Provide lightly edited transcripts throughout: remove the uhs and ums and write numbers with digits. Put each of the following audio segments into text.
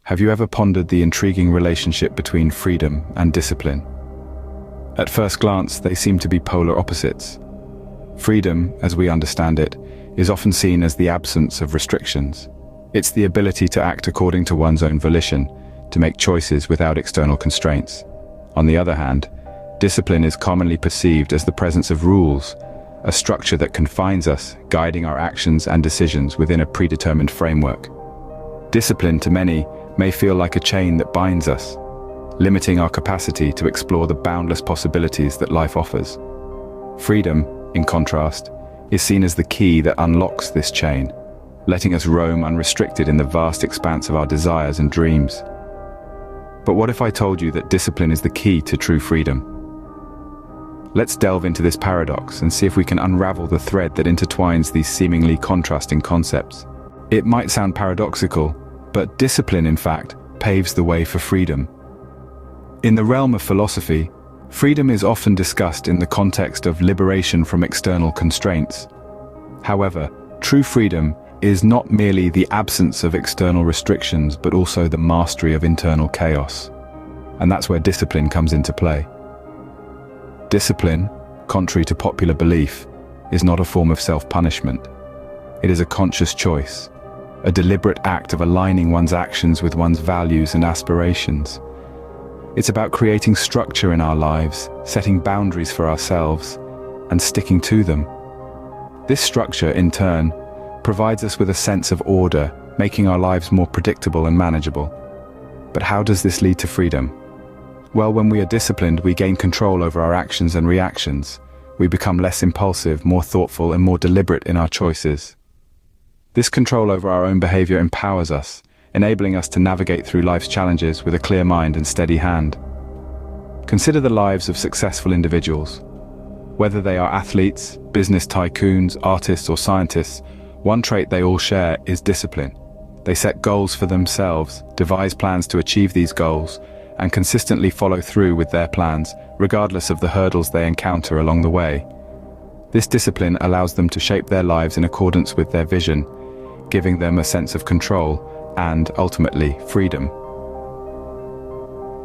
Have you ever pondered the intriguing relationship between freedom and discipline? At first glance, they seem to be polar opposites. Freedom, as we understand it, is often seen as the absence of restrictions. It's the ability to act according to one's own volition, to make choices without external constraints. On the other hand, discipline is commonly perceived as the presence of rules, a structure that confines us, guiding our actions and decisions within a predetermined framework. Discipline, to many, may feel like a chain that binds us, limiting our capacity to explore the boundless possibilities that life offers. Freedom, in contrast, is seen as the key that unlocks this chain, letting us roam unrestricted in the vast expanse of our desires and dreams. But what if I told you that discipline is the key to true freedom? Let's delve into this paradox and see if we can unravel the thread that intertwines these seemingly contrasting concepts. It might sound paradoxical, but discipline, in fact, paves the way for freedom. In the realm of philosophy, freedom is often discussed in the context of liberation from external constraints. However, true freedom is not merely the absence of external restrictions, but also the mastery of internal chaos. And that's where discipline comes into play. Discipline, contrary to popular belief, is not a form of self-punishment. It is a conscious choice, a deliberate act of aligning one's actions with one's values and aspirations. It's about creating structure in our lives, setting boundaries for ourselves, and sticking to them. This structure, in turn, provides us with a sense of order, making our lives more predictable and manageable. But how does this lead to freedom? Well, when we are disciplined, we gain control over our actions and reactions. We become less impulsive, more thoughtful, and more deliberate in our choices. This control over our own behavior empowers us, enabling us to navigate through life's challenges with a clear mind and steady hand. Consider the lives of successful individuals. Whether they are athletes, business tycoons, artists, or scientists, one trait they all share is discipline. They set goals for themselves, devise plans to achieve these goals, and consistently follow through with their plans, regardless of the hurdles they encounter along the way. This discipline allows them to shape their lives in accordance with their vision, giving them a sense of control and, ultimately, freedom.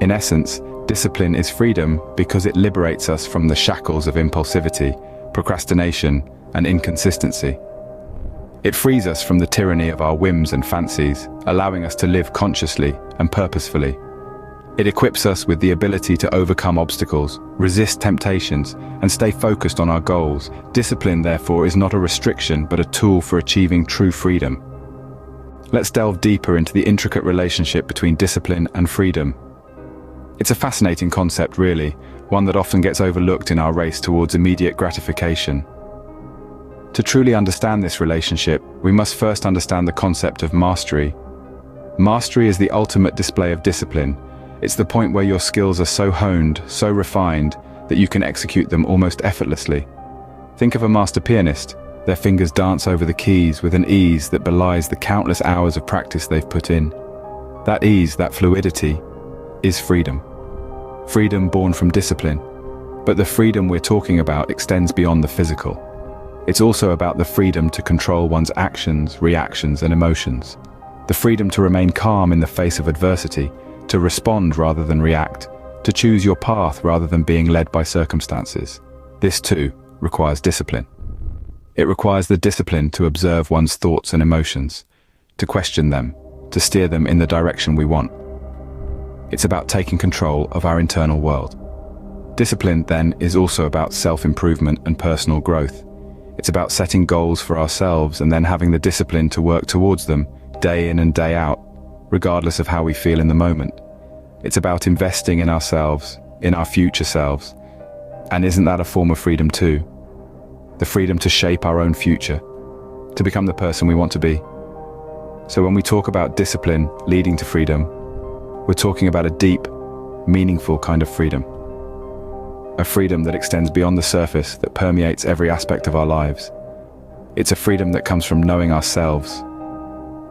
In essence, discipline is freedom because it liberates us from the shackles of impulsivity, procrastination, and inconsistency. It frees us from the tyranny of our whims and fancies, allowing us to live consciously and purposefully. It equips us with the ability to overcome obstacles, resist temptations, and stay focused on our goals. Discipline, therefore, is not a restriction, but a tool for achieving true freedom. Let's delve deeper into the intricate relationship between discipline and freedom. It's a fascinating concept, really, one that often gets overlooked in our race towards immediate gratification. To truly understand this relationship, we must first understand the concept of mastery. Mastery is the ultimate display of discipline. It's the point where your skills are so honed, so refined, that you can execute them almost effortlessly. Think of a master pianist. Their fingers dance over the keys with an ease that belies the countless hours of practice they've put in. That ease, that fluidity, is freedom. Freedom born from discipline. But the freedom we're talking about extends beyond the physical. It's also about the freedom to control one's actions, reactions, and emotions. The freedom to remain calm in the face of adversity, to respond rather than react, to choose your path rather than being led by circumstances. This, too, requires discipline. It requires the discipline to observe one's thoughts and emotions, to question them, to steer them in the direction we want. It's about taking control of our internal world. Discipline, then, is also about self-improvement and personal growth. It's about setting goals for ourselves and then having the discipline to work towards them, day in and day out, regardless of how we feel in the moment. It's about investing in ourselves, in our future selves. And isn't that a form of freedom too? The freedom to shape our own future, to become the person we want to be. So when we talk about discipline leading to freedom, we're talking about a deep, meaningful kind of freedom. A freedom that extends beyond the surface, that permeates every aspect of our lives. It's a freedom that comes from knowing ourselves,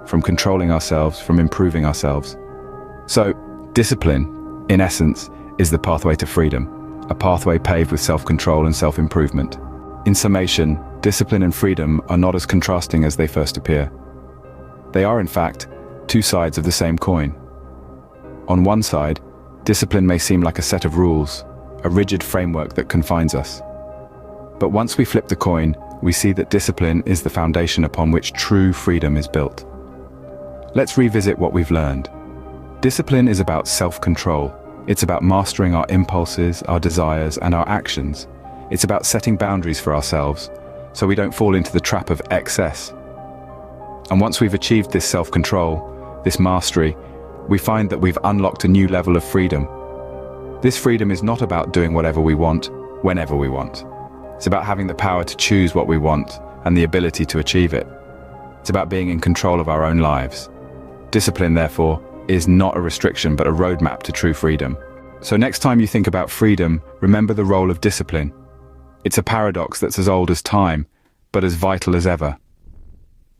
from controlling ourselves, from improving ourselves. So, discipline, in essence, is the pathway to freedom, a pathway paved with self-control and self-improvement. In summation, discipline and freedom are not as contrasting as they first appear. They are, in fact, two sides of the same coin. On one side, discipline may seem like a set of rules, a rigid framework that confines us. But once we flip the coin, we see that discipline is the foundation upon which true freedom is built. Let's revisit what we've learned. Discipline is about self-control. It's about mastering our impulses, our desires, and our actions. It's about setting boundaries for ourselves, so we don't fall into the trap of excess. And once we've achieved this self-control, this mastery, we find that we've unlocked a new level of freedom. This freedom is not about doing whatever we want, whenever we want. It's about having the power to choose what we want and the ability to achieve it. It's about being in control of our own lives. Discipline, therefore, is not a restriction but a roadmap to true freedom. So next time you think about freedom, remember the role of discipline. It's a paradox that's as old as time, but as vital as ever.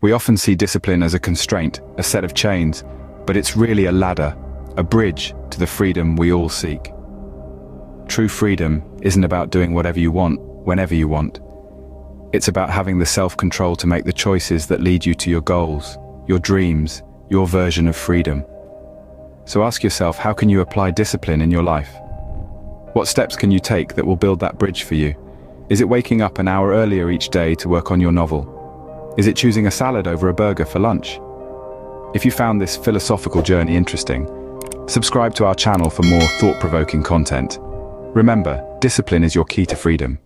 We often see discipline as a constraint, a set of chains, but it's really a ladder, a bridge to the freedom we all seek. True freedom isn't about doing whatever you want, whenever you want. It's about having the self-control to make the choices that lead you to your goals, your dreams, your version of freedom. So ask yourself, how can you apply discipline in your life? What steps can you take that will build that bridge for you? Is it waking up an hour earlier each day to work on your novel? Is it choosing a salad over a burger for lunch? If you found this philosophical journey interesting, subscribe to our channel for more thought-provoking content. Remember, discipline is your key to freedom.